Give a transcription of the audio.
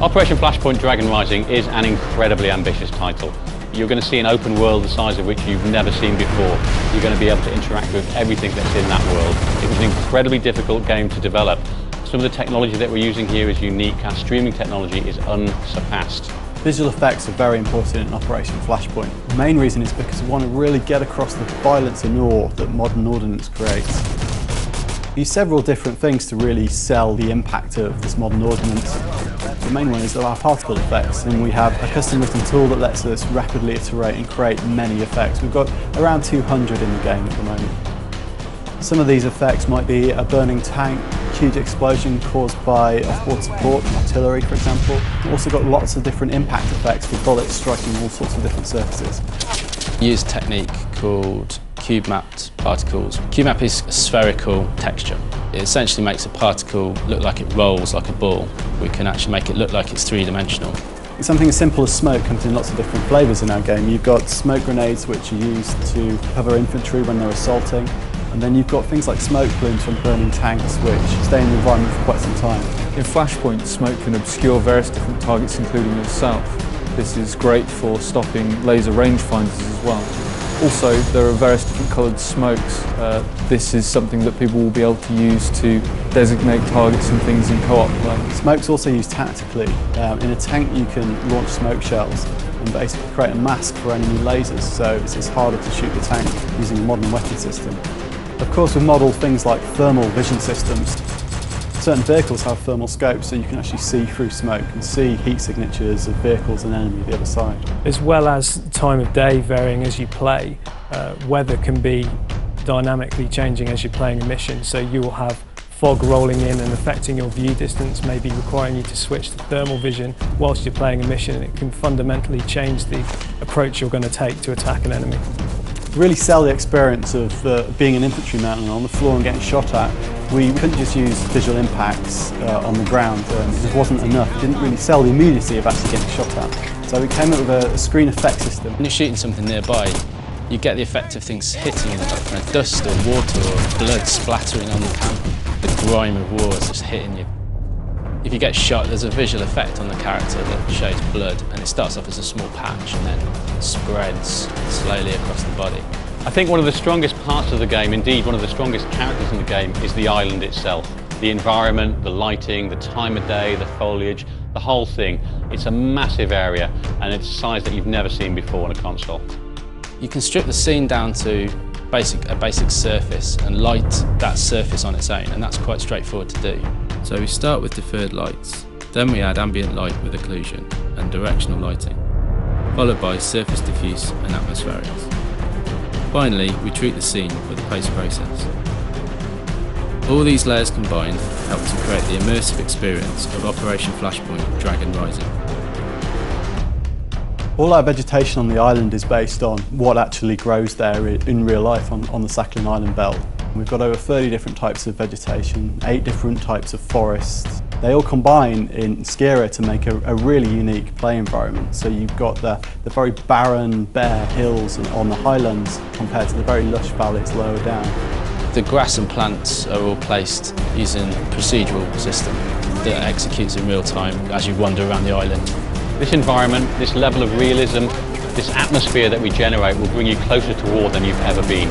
Operation Flashpoint Dragon Rising is an incredibly ambitious title. You're going to see an open world the size of which you've never seen before. You're going to be able to interact with everything that's in that world. It was an incredibly difficult game to develop. Some of the technology that we're using here is unique. Our streaming technology is unsurpassed. Visual effects are very important in Operation Flashpoint. The main reason is because we want to really get across the violence and awe that modern ordnance creates. We use several different things to really sell the impact of this modern ordnance. The main one is our particle effects, and we have a custom written tool that lets us rapidly iterate and create many effects. We've got around 200 in the game at the moment. Some of these effects might be a burning tank, huge explosion caused by off-board support, artillery for example. We've also got lots of different impact effects for bullets striking all sorts of different surfaces. We use a technique called cube-mapped particles. Cube-map is a spherical texture. It essentially makes a particle look like it rolls like a ball. We can actually make it look like it's three-dimensional. Something as simple as smoke comes in lots of different flavours in our game. You've got smoke grenades which are used to cover infantry when they're assaulting. And then you've got things like smoke plumes from burning tanks which stay in the environment for quite some time. In Flashpoint, smoke can obscure various different targets including yourself. This is great for stopping laser rangefinders as well. Also, there are various different coloured smokes. This is something that people will be able to use to designate targets and things in co-op play. Smoke's also used tactically. In a tank you can launch smoke shells and basically create a mask for enemy lasers, so it's harder to shoot the tank using a modern weapon system. Of course, we've modelled things like thermal vision systems. Certain vehicles have thermal scopes, so you can actually see through smoke and see heat signatures of vehicles and enemy the other side. As well as time of day varying as you play, weather can be dynamically changing as you're playing a mission, so you will have fog rolling in and affecting your view distance, maybe requiring you to switch to thermal vision whilst you're playing a mission, and it can fundamentally change the approach you're going to take to attack an enemy. To really sell the experience of being an infantryman and on the floor and getting shot at, we couldn't just use visual impacts on the ground. It wasn't enough. It didn't really sell the immediacy of actually getting shot at. So we came up with a screen effect system. When you're shooting something nearby, you get the effect of things hitting you, like kind of dust or water or blood splattering on the camp. The grime of war is just hitting you. If you get shot, there's a visual effect on the character that shows blood, and it starts off as a small patch and then spreads slowly across the body. I think one of the strongest parts of the game, indeed one of the strongest characters in the game, is the island itself. The environment, the lighting, the time of day, the foliage, the whole thing. It's a massive area, and it's a size that you've never seen before on a console. You can strip the scene down to a basic surface and light that surface on its own, and that's quite straightforward to do. So we start with deferred lights, then we add ambient light with occlusion and directional lighting, followed by surface diffuse and atmospherics. Finally, we treat the scene with a post-process. All these layers combined help to create the immersive experience of Operation Flashpoint Dragon Rising. All our vegetation on the island is based on what actually grows there in real life on the Sakhalin Island belt. We've got over 30 different types of vegetation, 8 different types of forests. They all combine in Skira to make a really unique play environment. So you've got the very barren, bare hills on the highlands compared to the very lush valleys lower down. The grass and plants are all placed using a procedural system that executes in real time as you wander around the island. This environment, this level of realism, this atmosphere that we generate will bring you closer to war than you've ever been.